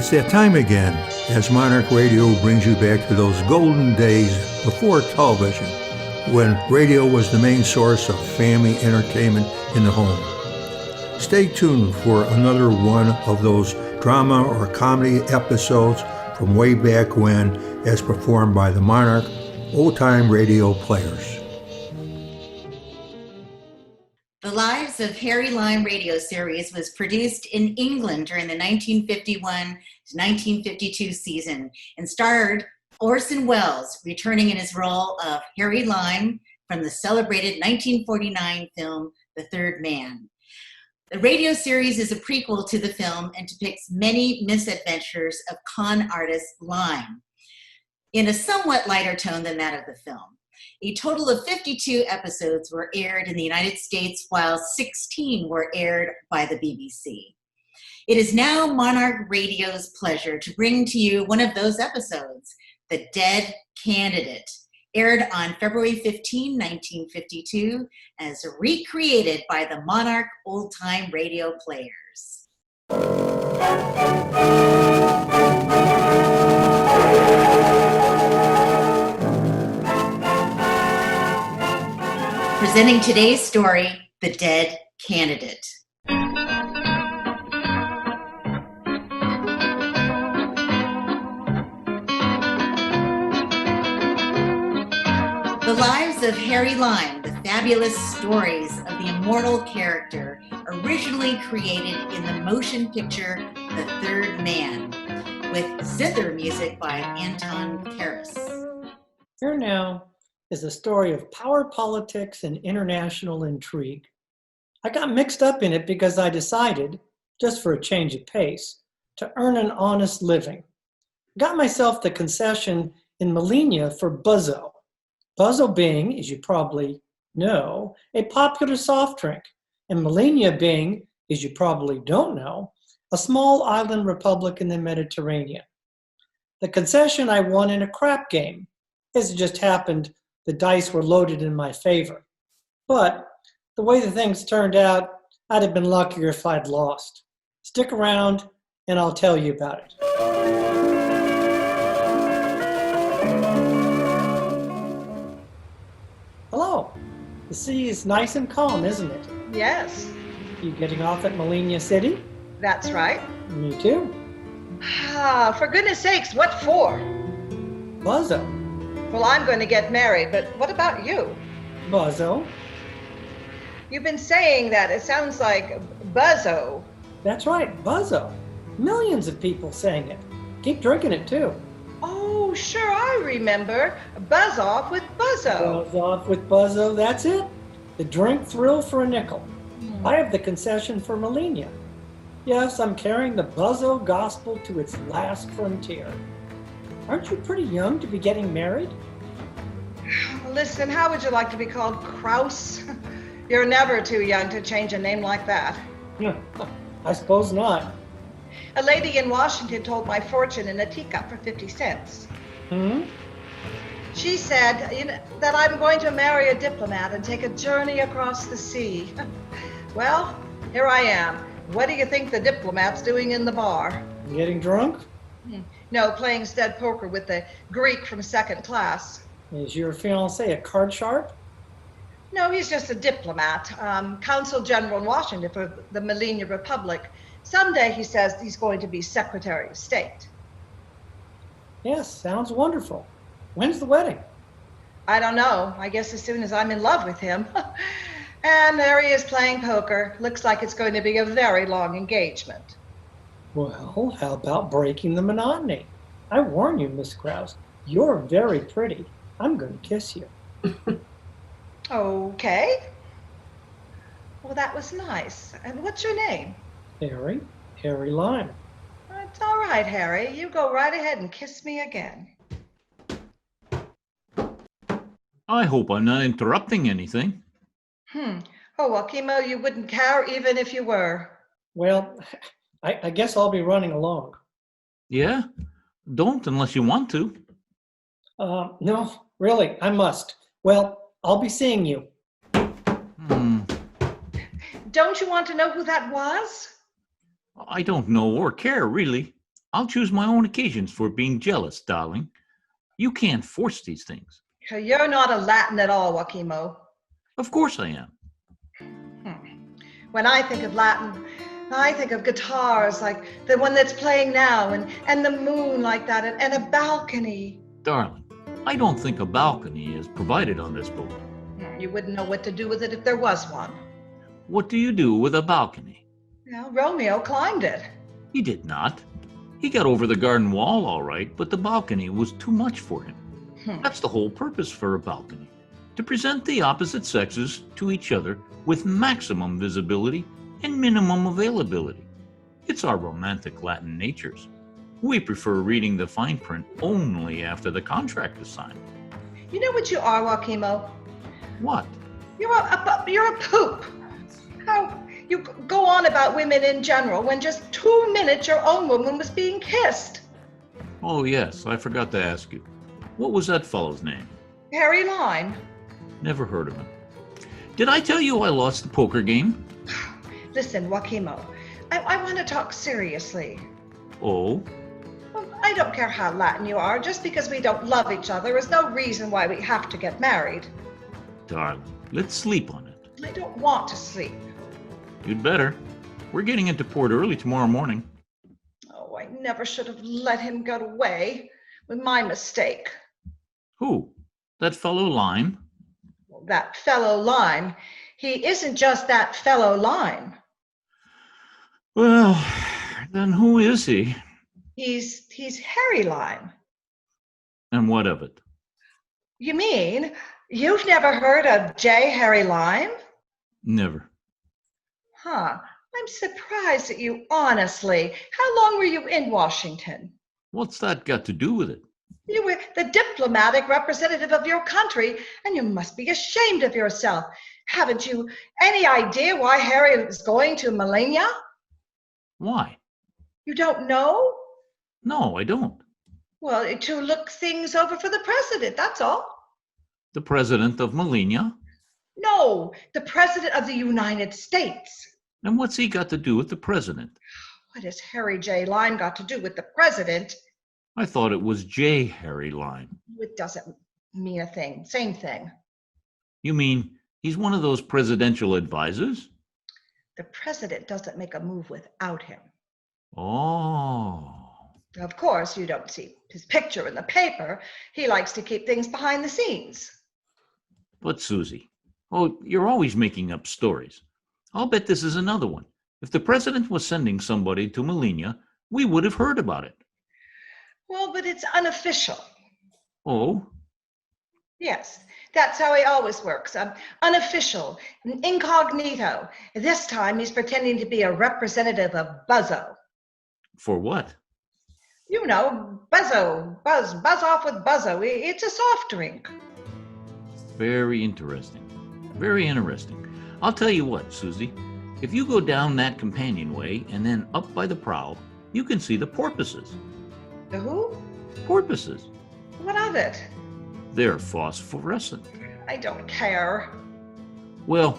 It's that time again as Monarch Radio brings you back to those golden days before television, when radio was the main source of family entertainment in the home. Stay tuned for another one of those drama or comedy episodes from way back when, as performed by the Monarch old-time radio players. The Lives of Harry Lime radio series was produced in England during the 1951 to 1952 season and starred Orson Welles, returning in his role of Harry Lime from the celebrated 1949 film The Third Man. The radio series is a prequel to the film and depicts many misadventures of con artist Lime in a somewhat lighter tone than that of the film. A total of 52 episodes were aired in the United States, while 16 were aired by the BBC. It is now Monarch Radio's pleasure to bring to you one of those episodes, The Dead Candidate, aired on February 15, 1952, as recreated by the Monarch old-time radio players. Presenting today's story, The Dead Candidate. The Lives of Harry Lime, the fabulous stories of the immortal character, originally created in the motion picture The Third Man, with zither music by Anton Karas. Here now is a story of power politics and international intrigue. I got mixed up in it because I decided, just for a change of pace, to earn an honest living. Got myself the concession in Millennia for Buzzo. Buzzo being, as you probably know, a popular soft drink, and Millennia being, as you probably don't know, a small island republic in the Mediterranean. The concession I won in a crap game. As it just happened, the dice were loaded in my favor. But the way the things turned out, I'd have been luckier if I'd lost. Stick around and I'll tell you about it. Hello. The sea is nice and calm, isn't it? Yes, You getting off at Millennia City? that's right. Me too. Ah, for goodness sakes, what for? Buzzo. Well, I'm going to get married, but what about you? Buzzo. You've been saying that. It sounds like Buzzo. That's right, Buzzo. Millions of people saying it. Keep drinking it too. Oh, sure, I remember. Buzz off with Buzzo. Buzz off with Buzzo, that's it. The drink thrill for a nickel. I have the concession for Millennia. Yes, I'm carrying the Buzzo gospel to its last frontier. Aren't you pretty young to be getting married? Listen, how would you like to be called Kraus? You're never too young to change a name like that. I suppose not. A lady in Washington told my fortune in a teacup for 50 cents. She said that I'm going to marry a diplomat and take a journey across the sea. Well, here I am. What do you think the diplomat's doing in the bar? Getting drunk? No, playing stud poker with the Greek from second class. Is your fiancé a card sharp? No, he's just a diplomat, consul general in Washington for the Millennia Republic. Someday, he says, he's going to be Secretary of State. Yes, sounds wonderful. When's the wedding? I don't know. I guess as soon as I'm in love with him. And there he is playing poker. Looks like it's going to be a very long engagement. Well, how about breaking the monotony? I warn you, Miss Krause, you're very pretty. I'm going to kiss you. Okay. Well, that was nice. And what's your name? Harry Lime. It's all right, Harry. You go right ahead and kiss me again. I hope I'm not interrupting anything. Oh, well, Kimo, you wouldn't care even if you were. Well, I guess I'll be running along. Yeah? Don't unless you want to. No, really, I must. Well, I'll be seeing you. Don't you want to know who that was? I don't know or care, really. I'll choose my own occasions for being jealous, darling. You can't force these things. You're not a Latin at all, Joachimo. Of course I am. When I think of Latin, I think of guitars like the one that's playing now, and the moon like that, and a balcony. Darling, I don't think a balcony is provided on this boat. You wouldn't know what to do with it if there was one. What do you do with a balcony? Well, Romeo climbed it. He did not. He got over the garden wall all right, but the balcony was too much for him. That's the whole purpose for a balcony, to present the opposite sexes to each other with maximum visibility and minimum availability. It's our romantic Latin natures. We prefer reading the fine print only after the contract is signed. You know what you are, Joachimo? What? You're a poop. How you go on about women in general when just 2 minutes your own woman was being kissed. Oh yes, I forgot to ask you. What was that fellow's name? Harry Lime. Never heard of him. Did I tell you I lost the poker game? Listen, Joachimo, I want to talk seriously. Oh? Well, I don't care how Latin you are. Just because we don't love each other is no reason why we have to get married. Darling, let's sleep on it. I don't want to sleep. You'd better. We're getting into port early tomorrow morning. Oh, I never should have let him get away. With my mistake. Who? That fellow Lime? Well, that fellow Lime. He isn't just that fellow Lime. Well, then who is he? He's Harry Lime. And what of it? You mean you've never heard of J. Harry Lime? Never. Huh. I'm surprised at you, honestly. How long were you in Washington? What's that got to do with it? You were the diplomatic representative of your country, and you must be ashamed of yourself. Haven't you any idea why Harry is going to Melania? Why? You don't know? No, I don't. Well, to look things over for the president, that's all. The president of Melania? No, the president of the United States. And what's he got to do with the president? What has Harry J. Lime got to do with the president? I thought it was J. Harry Lime. It doesn't mean a thing. Same thing. You mean he's one of those presidential advisors? The president doesn't make a move without him. Oh. Of course, you don't see his picture in the paper. He likes to keep things behind the scenes. But Susie, you're always making up stories. I'll bet this is another one. If the president was sending somebody to Melania, we would have heard about it. Well, but it's unofficial. Oh? Yes, that's how he always works. Unofficial, incognito. This time he's pretending to be a representative of Buzzo. For what? You know, Buzzo. Buzz off with Buzzo. It's a soft drink. Very interesting. Very interesting. I'll tell you what, Susie. If you go down that companionway and then up by the prow, you can see the porpoises. The who? Porpoises. What of it? They're phosphorescent. I don't care. Well,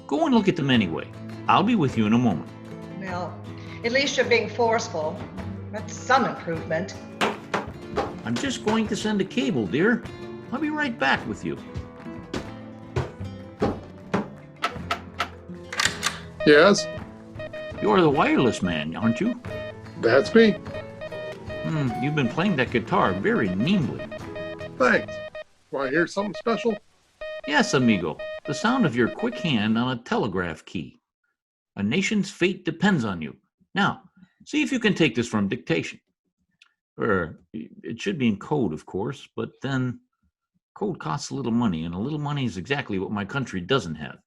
go and look at them anyway. I'll be with you in a moment. Well, at least you're being forceful. That's some improvement. I'm just going to send a cable, dear. I'll be right back with you. Yes, You're the wireless man, aren't you? that's me. You've been playing that guitar very nimbly. Thanks. Want to hear something special? Yes, amigo. The sound of your quick hand on a telegraph key. A nation's fate depends on you. Now, see if you can take this from dictation. It should be in code, of course, but then code costs a little money, and a little money is exactly what my country doesn't have.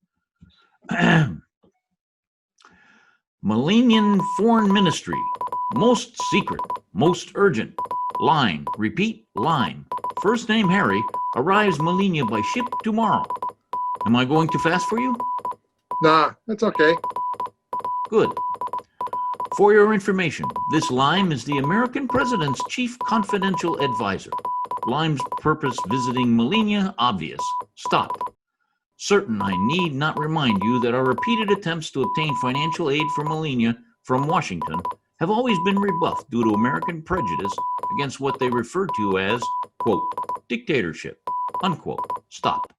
Melanian Foreign Ministry. Most secret. Most urgent. Line. Repeat. Line. First name Harry. Arrives Melania by ship tomorrow. Am I going too fast for you? Nah, that's okay. Good. For your information, this Lime is the American president's chief confidential advisor. Lime's purpose visiting Melania obvious. Stop. Certain I need not remind you that our repeated attempts to obtain financial aid for Melania from Washington have always been rebuffed due to American prejudice against what they refer to as, quote, dictatorship, unquote, stop.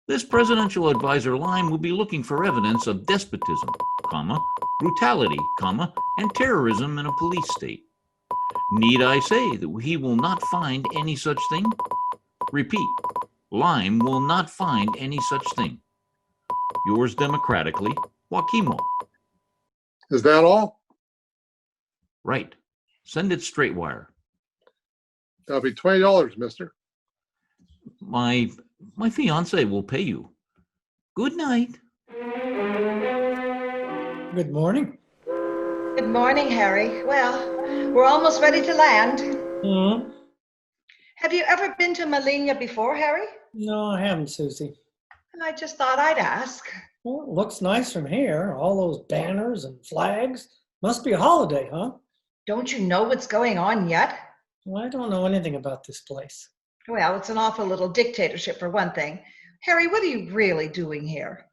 This presidential advisor Lime will be looking for evidence of despotism, comma, brutality, comma, and terrorism in a police state. Need I say that he will not find any such thing? Repeat, Lime will not find any such thing. Yours democratically, Joaquimo. Is that all? Right. Send it straight wire. That'll be $20, mister. My fiance will pay you. Good night. Good morning. Good morning, Harry. Well, we're almost ready to land. Hmm? Have you ever been to Melilla before, Harry? No, I haven't, Susie. I just thought I'd ask. Well, it looks nice from here. All those banners and flags. Must be a holiday, huh? Don't you know what's going on yet? Well, I don't know anything about this place. Well, it's an awful little dictatorship for one thing. Harry, what are you really doing here?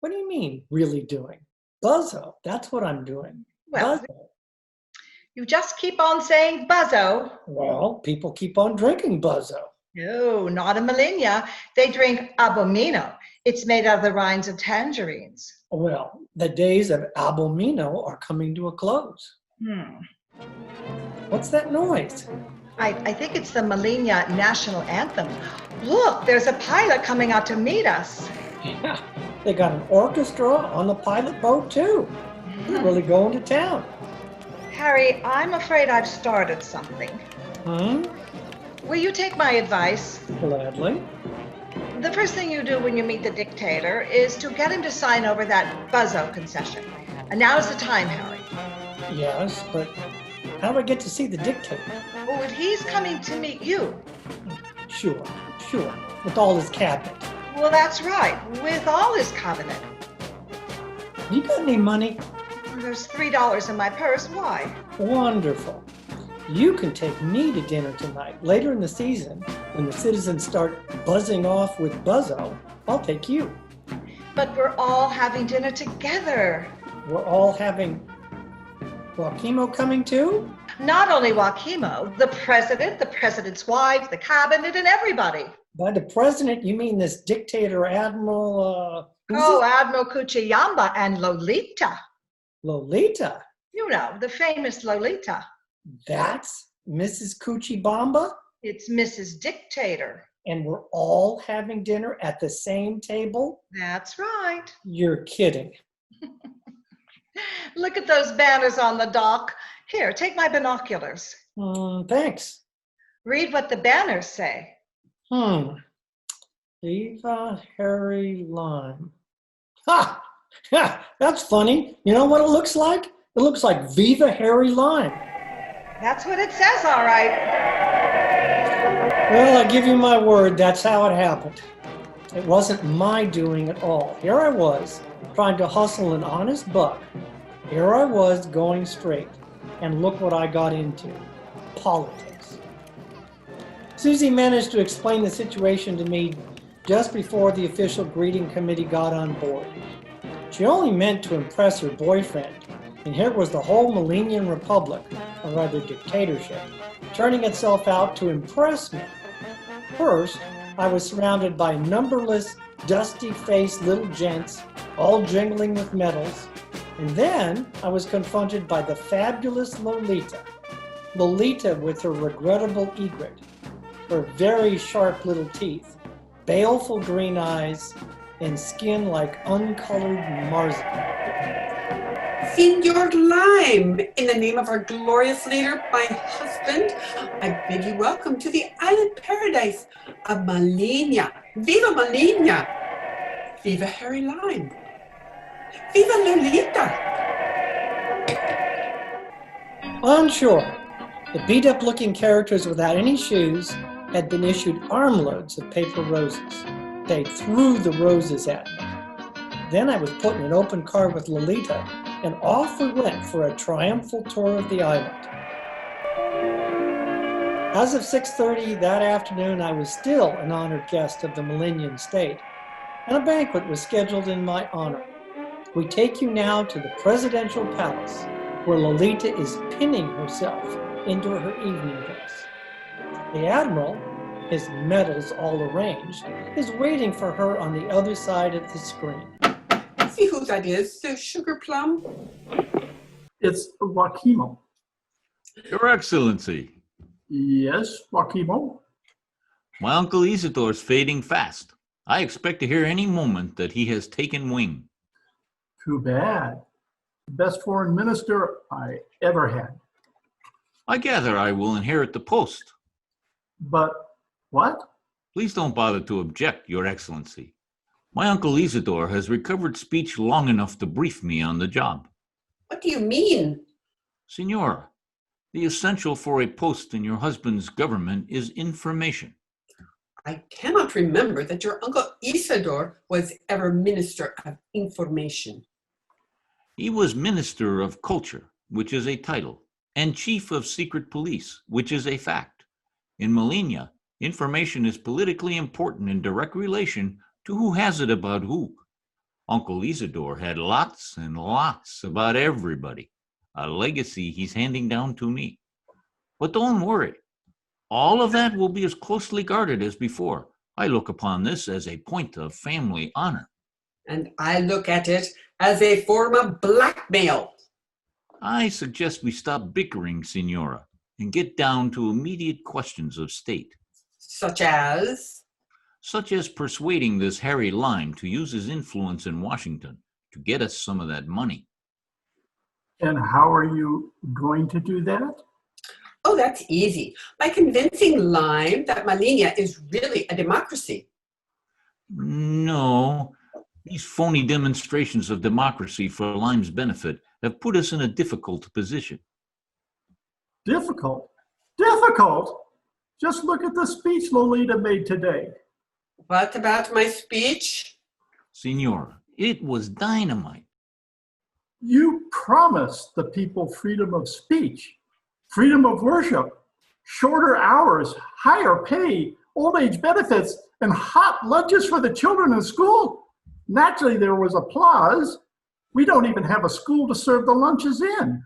What do you mean, really doing? Buzzo, that's what I'm doing. Well, Buzzo. you just keep on saying buzzo. Well, people keep on drinking Buzzo. No, not in Melilla. They drink abomino. It's made out of the rinds of tangerines. Well, the days of Abomino are coming to a close. What's that noise? I think it's the Melilla national anthem. Look, there's a pilot coming out to meet us. Yeah, they got an orchestra on the pilot boat too. They're really going to town. Harry, I'm afraid I've started something. Will you take my advice? Gladly. The first thing you do when you meet the dictator is to get him to sign over that buzzo concession. And now's the time, Harry. Yes, but how do I get to see the dictator? Oh, and he's coming to meet you. Sure, with all his cabinet. Well, that's right, with all his cabinet. You got any money? There's $3 in my purse. Why? Wonderful. You can take me to dinner tonight. Later in the season, when the citizens start buzzing off with Buzzo, I'll take you. But we're all having dinner together. We're all having Joaquimo coming too? Not only Joaquimo, the president's wife, the cabinet, and everybody. By the president, you mean this dictator Admiral, Admiral Cuchillamba and Lolita. Lolita? You know, the famous Lolita. That's Mrs. Cuchibamba? It's Mrs. Dictator. And we're all having dinner at the same table? That's right. You're kidding. Look at those banners on the dock. Here, take my binoculars. Thanks. Read what the banners say. Viva Harry Lime. Ha! That's funny. You know what it looks like? It looks like Viva Harry Lime. That's what it says, all right. Well, I give you my word, that's how it happened. It wasn't my doing at all. Here I was, trying to hustle an honest buck. Here I was going straight. And look what I got into. Politics. Susie managed to explain the situation to me just before the official greeting committee got on board. She only meant to impress her boyfriend, and here was the whole Melillian Republic, or rather dictatorship, turning itself out to impress me. First, I was surrounded by numberless, dusty-faced little gents, all jingling with medals, and then I was confronted by the fabulous Lolita. Lolita with her regrettable egret, her very sharp little teeth, baleful green eyes, and skin like uncolored marzipan. Senor Lime, in the name of our glorious leader, my husband, I bid you welcome to the island paradise of Melilla. Viva Melilla! Viva Harry Lime! Viva Lolita! On shore, the beat-up looking characters without any shoes had been issued armloads of paper roses. They threw the roses at me. Then I was put in an open car with Lolita, and off we went for a triumphal tour of the island. As of 6:30 that afternoon, I was still an honored guest of the Melillian state, and a banquet was scheduled in my honor. We take you now to the presidential palace, where Lolita is pinning herself into her evening dress. The Admiral, his medals all arranged, is waiting for her on the other side of the screen. See who that is, the Sugar Plum? It's Joaquimo. Your Excellency, Yes, Joaquimo. my Uncle Isidore's fading fast. I expect to hear any moment that he has taken wing. Too bad. The best foreign minister I ever had. I gather I will inherit the post. But what? Please don't bother to object, Your Excellency. My Uncle Isidore has recovered speech long enough to brief me on the job. What do you mean? Signora, the essential for a post in your husband's government is information. I cannot remember that your Uncle Isidore was ever Minister of Information. He was Minister of Culture, which is a title, and Chief of Secret Police, which is a fact. In Molina, information is politically important in direct relation to who has it about who. Uncle Isidore had lots and lots about everybody, a legacy he's handing down to me. But don't worry, all of that will be as closely guarded as before. I look upon this as a point of family honor. And I look at it as a form of blackmail. I suggest we stop bickering, Signora, and get down to immediate questions of state, Such as? such as persuading this Harry Lime to use his influence in Washington to get us some of that money. And how are you going to do that? Oh, that's easy. By convincing Lyme that Molina is really a democracy. No, these phony demonstrations of democracy for Lime's benefit have put us in a difficult position. Difficult? Difficult? Just look at the speech Lolita made today. What about my speech? Signora, it was dynamite. You promised the people freedom of speech, freedom of worship, shorter hours, higher pay, old age benefits, and hot lunches for the children in school. Naturally, there was applause. We don't even have a school to serve the lunches in.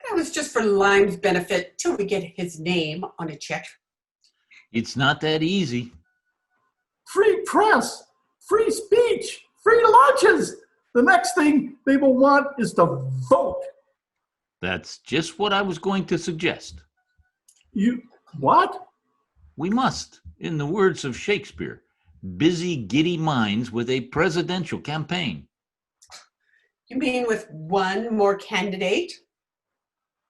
That was just for Lyme's benefit till we get his name on a check. It's not that easy. Free press, free speech, free lunches. The next thing they will want is to vote. That's just what I was going to suggest. You, what? We must, in the words of Shakespeare, busy giddy minds with a presidential campaign. You mean with one more candidate?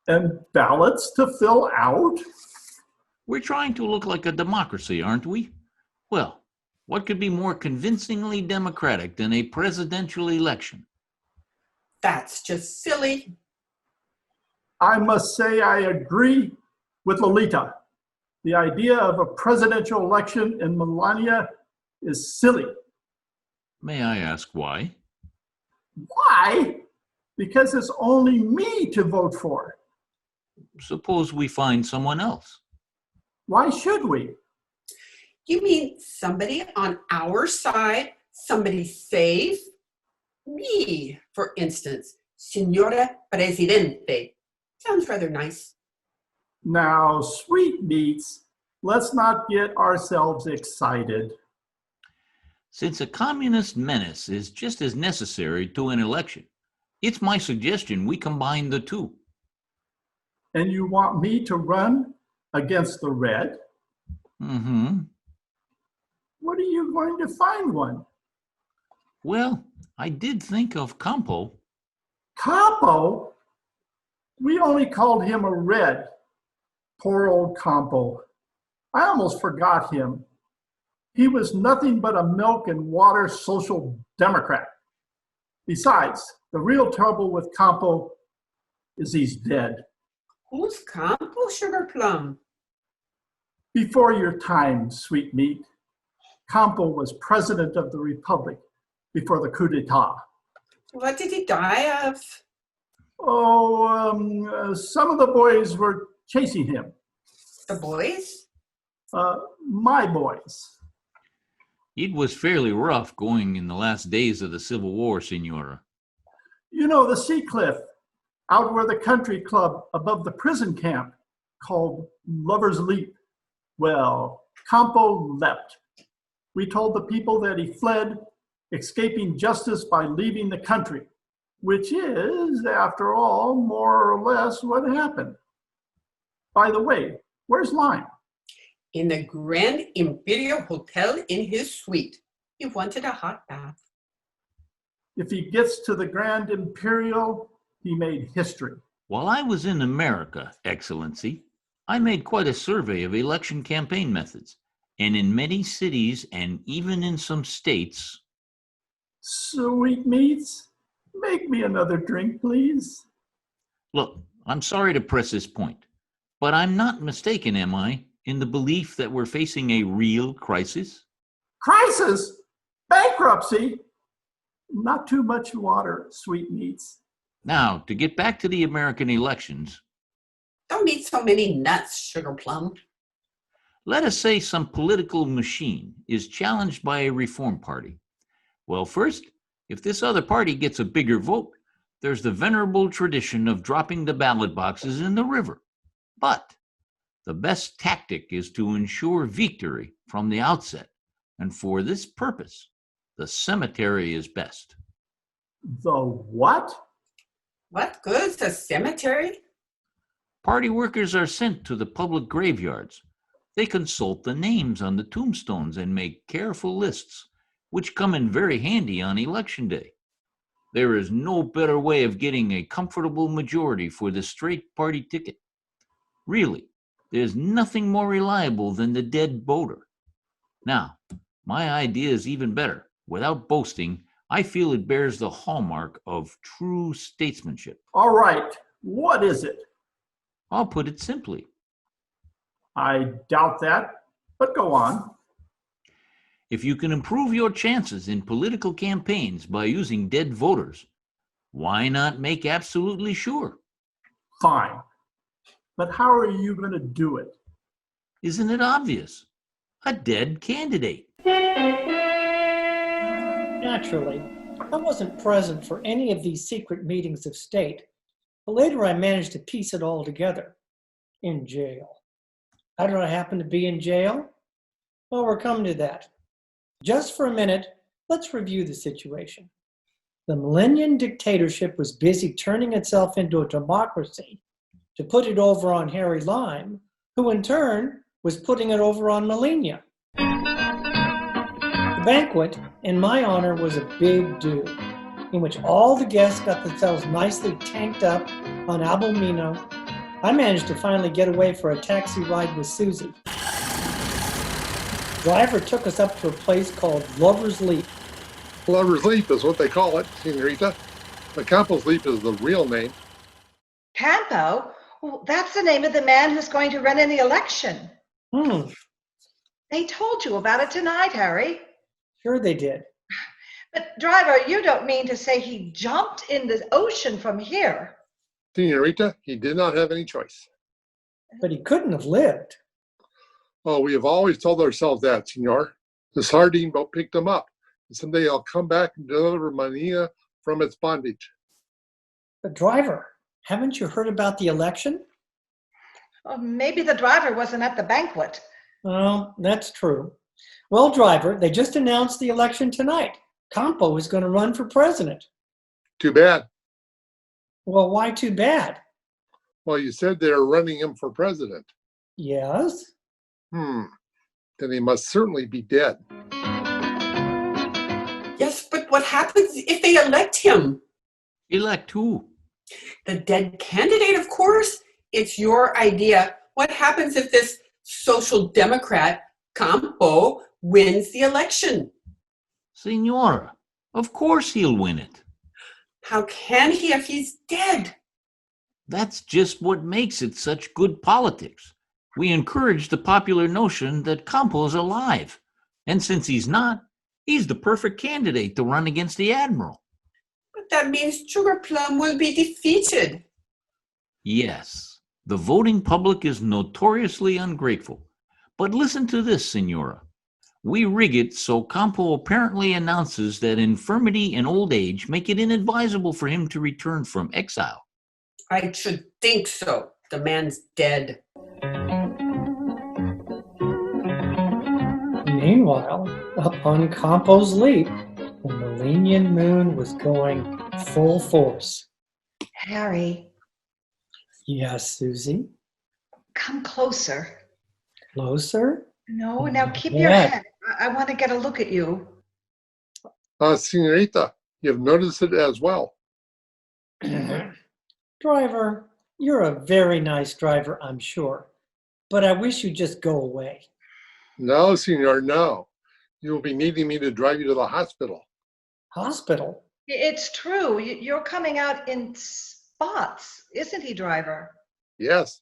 And ballots to fill out? We're trying to look like a democracy, aren't we? Well, what could be more convincingly democratic than a presidential election? That's just silly. I must say I agree with Lolita. The idea of a presidential election in Melania is silly. May I ask why? Why? Because it's only me to vote for. Suppose we find someone else. Why should we? You mean somebody on our side, somebody safe? Me, for instance, Signora Presidente. Sounds rather nice. Now, sweetmeats, let's not get ourselves excited. Since a communist menace is just as necessary to an election, it's my suggestion we combine the two. And you want me to run against the red? Mm-hmm. What are you going to find one? Well, I did think of Campo. Campo? We only called him a red. Poor old Campo. I almost forgot him. He was nothing but a milk and water social democrat. Besides, the real trouble with Campo is he's dead. Who's Campo, Sugar Plum? Before your time, sweetmeat, Campo was president of the Republic before the coup d'etat. What did he die of? Some of the boys were chasing him. The boys? My boys. It was fairly rough going in the last days of the Civil War, Signora. You know, the Sea Cliff, out where the country club above the prison camp called Lover's Leap. Well, Campo leapt. We told the people that he fled, escaping justice by leaving the country, which is, after all, more or less what happened. By the way, where's Lime? In the Grand Imperial Hotel in his suite. He wanted a hot bath. If he gets to the Grand Imperial, he made history. While I was in America, Excellency, I made quite a survey of election campaign methods, and in many cities and even in some states. Sweetmeats, make me another drink, please. Look, I'm sorry to press this point, but I'm not mistaken, am I, in the belief that we're facing a real crisis? Crisis? Bankruptcy? Not too much water, sweetmeats. Now, to get back to the American elections, Don't eat so many nuts, Sugar Plum. let us say some political machine is challenged by a reform party. Well, first, if this other party gets a bigger vote, there's the venerable tradition of dropping the ballot boxes in the river. But the best tactic is to ensure victory from the outset. And for this purpose, the cemetery is best. The what? What good's a cemetery? Party workers are sent to the public graveyards. They consult the names on the tombstones and make careful lists, which come in very handy on election day. There is no better way of getting a comfortable majority for the straight party ticket. Really, there's nothing more reliable than the dead voter. Now, my idea is even better. Without boasting, I feel it bears the hallmark of true statesmanship. All right, what is it? I'll put it simply. I doubt that, but go on. If you can improve your chances in political campaigns by using dead voters, why not make absolutely sure? Fine. But how are you going to do it? Isn't it obvious? A dead candidate. Naturally, I wasn't present for any of these secret meetings of state, but later I managed to piece it all together. In jail. How did I happen to be in jail? Well, we're coming to that. Just for a minute, let's review the situation. The millennium dictatorship was busy turning itself into a democracy to put it over on Harry Lime, who in turn was putting it over on Melania. The banquet, in my honor, was a big do, in which all the guests got themselves nicely tanked up on Albumino. I managed to finally get away for a taxi ride with Susie. The driver took us up to a place called Lover's Leap. Lover's Leap is what they call it, Senorita. But Campo's Leap is the real name. Campo? Well, that's the name of the man who's going to run in the election. They told you about it tonight, Harry. Sure they did. But driver, you don't mean to say he jumped in the ocean from here? Senorita, he did not have any choice. But he couldn't have lived. Oh, we have always told ourselves that, Senor. The sardine boat picked him up, and someday I'll come back and deliver Mania from its bondage. But driver, haven't you heard about the election? Oh, maybe the driver wasn't at the banquet. Oh, that's true. Well, driver, they just announced the election tonight. Campo is going to run for president. Too bad. Well, why too bad? Well, you said they were running him for president. Yes. Then he must certainly be dead. Yes, but what happens if they elect him? Elect who? The dead candidate, of course. It's your idea. What happens if this social democrat, Campo, wins the election? Senora, of course he'll win it. How can he if he's dead? That's just what makes it such good politics. We encourage the popular notion that Campo's alive. And since he's not, he's the perfect candidate to run against the admiral. But that means Sugar Plum will be defeated. Yes, the voting public is notoriously ungrateful. But listen to this, Senora. We rig it so Campo apparently announces that infirmity and old age make it inadvisable for him to return from exile. I should think so. The man's dead. Meanwhile, up on Campo's Leap, the Millennium moon was going full force. Harry, Yes, Susie. come closer. Closer? No, now keep your Yeah. head. I want to get a look at you. Senorita, you've noticed it as well. Driver, you're a very nice driver, I'm sure, but I wish you'd just go away. No, senor, no. You will be needing me to drive you to the hospital. Hospital? It's true. You're coming out in spots, isn't he, driver? Yes,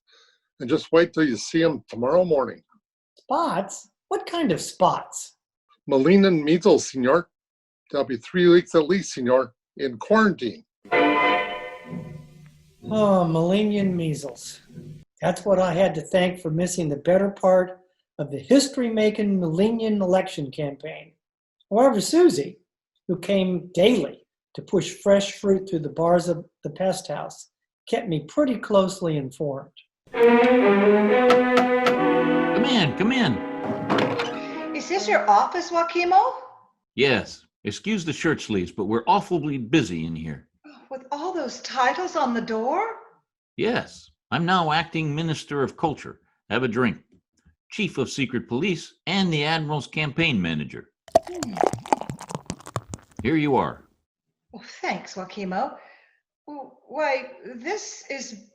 and just wait till you see him tomorrow morning. Spots? What kind of spots? Melina and measles, senor. There'll be 3 weeks at least, senor, in quarantine. Oh, Millennium measles. That's what I had to thank for missing the better part of the history-making Millennium election campaign. However, Susie, who came daily to push fresh fruit through the bars of the pest house, kept me pretty closely informed. Come in, come in. Is this your office, Joaquimo? Yes, excuse the shirt sleeves, but we're awfully busy in here. With all those titles on the door? Yes, I'm now acting Minister of Culture. Have a drink. Chief of Secret Police and the Admiral's campaign manager. Here you are. Oh, thanks, Joaquimo. Why, this is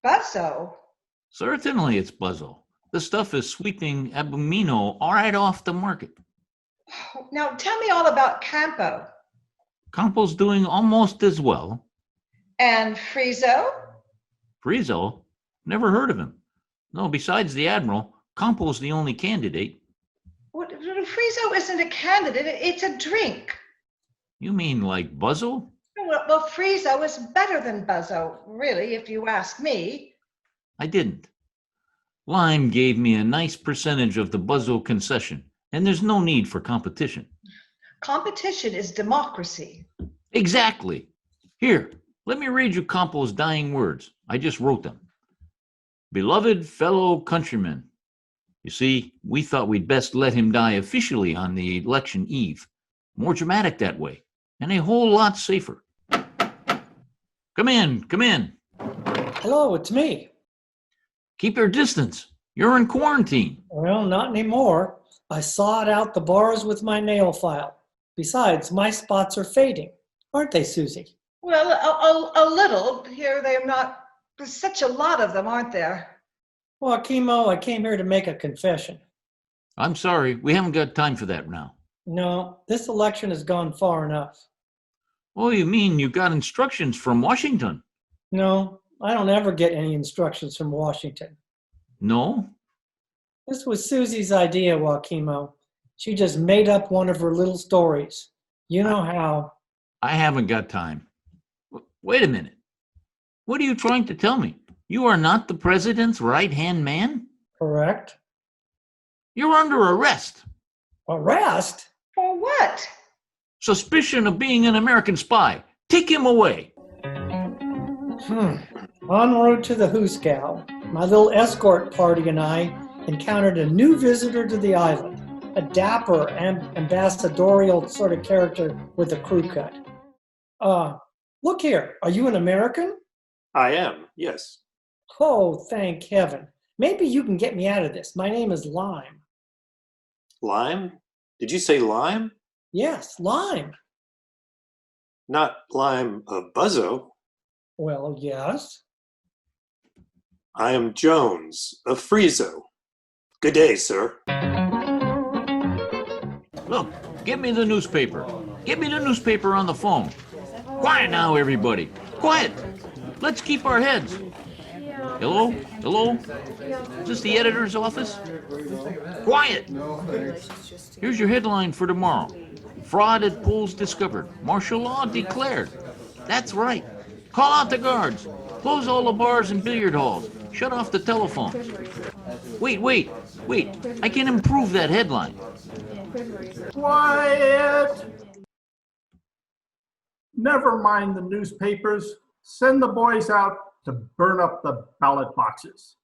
Buzzo. Certainly it's Buzzo. The stuff is sweeping Abumino right off the market. Now, tell me all about Campo. Campo's doing almost as well. And Friezo? Friezo? Never heard of him. No, besides the Admiral, Campo's the only candidate. Friezo isn't a candidate, it's a drink. You mean like Buzzo? Well, Friezo is better than Buzzo, really, if you ask me. I didn't. Lime gave me a nice percentage of the Buzzo concession, and there's no need for competition. Competition is democracy. Exactly. Here, let me read you Campo's dying words. I just wrote them. Beloved fellow countrymen. You see, we thought we'd best let him die officially on the election eve. More dramatic that way, and a whole lot safer. Come in, come in. Hello, it's me. Keep your distance. You're in quarantine. Well, not anymore. I sawed out the bars with my nail file. Besides, my spots are fading. Aren't they, Susie? Well, a little. Here, they're not. There's such a lot of them, aren't there? Joaquimo, I came here to make a confession. I'm sorry, we haven't got time for that now. No, this election has gone far enough. Oh, you mean you got instructions from Washington? No, I don't ever get any instructions from Washington. No? This was Susie's idea, Joaquimo. She just made up one of her little stories. You know how. I haven't got time. Wait a minute. What are you trying to tell me? You are not the president's right-hand man? Correct. You're under arrest. Arrest? For what? Suspicion of being an American spy. Take him away. En route to the Hooskow, my little escort party and I encountered a new visitor to the island, a dapper and ambassadorial sort of character with a crew cut. Look here, are you an American? I am, yes. Oh, thank heaven. Maybe you can get me out of this. My name is Lime. Lime? Did you say Lime? Yes, Lime. Not Lime of Buzzo. Well, yes. I am Jones of Friezo. Good day, sir. Look, get me the newspaper. Get me the newspaper on the phone. Quiet now, everybody. Quiet. Let's keep our heads. Hello? Hello? Is this the editor's office? Quiet. Here's your headline for tomorrow. Fraud at polls discovered. Martial law declared. That's right. Call out the guards. Close all the bars and billiard halls. Shut off the telephones. Wait. I can improve that headline. Quiet! Never mind the newspapers. Send the boys out to burn up the ballot boxes.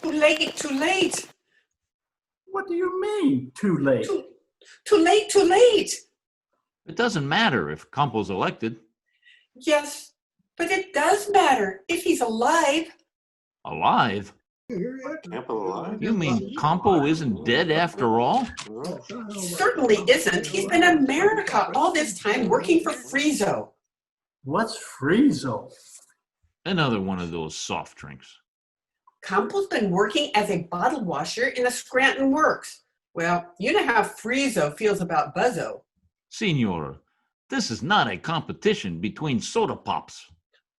Too late, too late. What do you mean, too late? Too late, too late. It doesn't matter if Campo's elected. Yes, but it does matter if he's alive. Alive? Campo alive? You mean Campo isn't dead after all? Certainly isn't. He's been in America all this time working for Friezo. What's Friezo? Another one of those soft drinks. Campo's been working as a bottle washer in the Scranton Works. Well, you know how Friezo feels about Buzzo. Senora, this is not a competition between soda pops.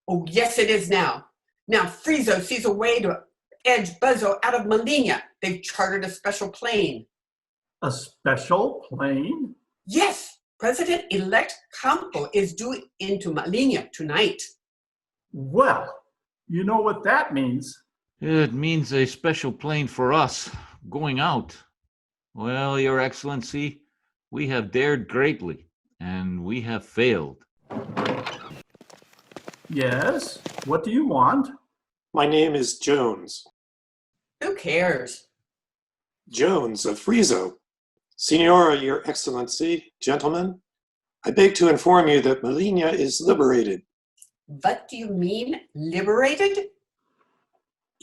Oh, yes, it is now. Now Friezo sees a way to edge Buzzo out of Molina. They've chartered a special plane. A special plane? Yes, President-elect Campo is due into Molina tonight. Well, you know what that means. It means a special plane for us, going out. Well, Your Excellency, we have dared greatly, and we have failed. Yes? What do you want? My name is Jones. Who cares? Jones of Friezo. Signora, Your Excellency, gentlemen, I beg to inform you that Molina is liberated. What do you mean, liberated?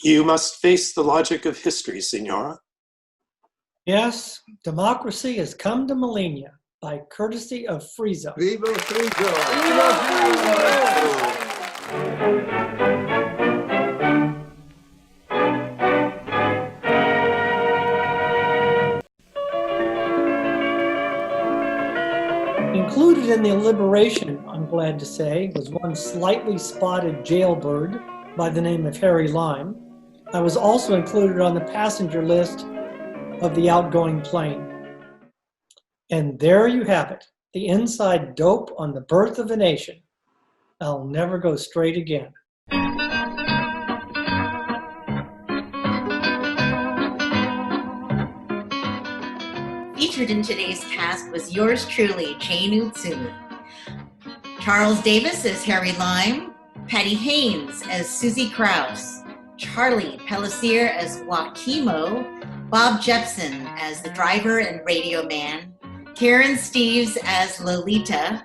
You must face the logic of history, Signora. Yes, democracy has come to Molina by courtesy of Friezo. Viva Friezo! Included in the liberation, I'm glad to say, was one slightly spotted jailbird by the name of Harry Lime. I was also included on the passenger list of the outgoing plane. And there you have it, the inside dope on the birth of a nation. I'll never go straight again. Featured in today's cast was yours truly, Jane Utsumi. Charles Davis as Harry Lime, Patty Haynes as Susie Krause, Charlie Pellissier as Joaquimo, Bob Jepson as the driver and radio man, Karen Steves as Lolita,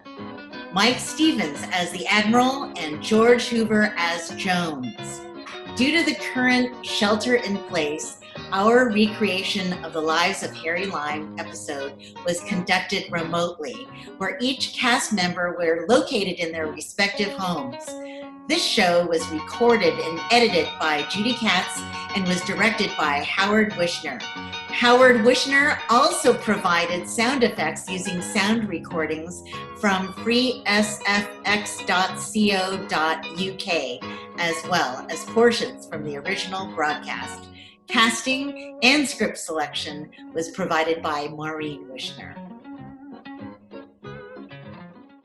Mike Stevens as the Admiral, and George Hoover as Jones. Due to the current shelter in place, our recreation of the Lives of Harry Lime episode was conducted remotely, where each cast member were located in their respective homes. This show was recorded and edited by Judy Katz and was directed by Howard Wishner. Howard Wishner also provided sound effects using sound recordings from freesfx.co.uk, as well as portions from the original broadcast. Casting and script selection was provided by Maureen Wishner.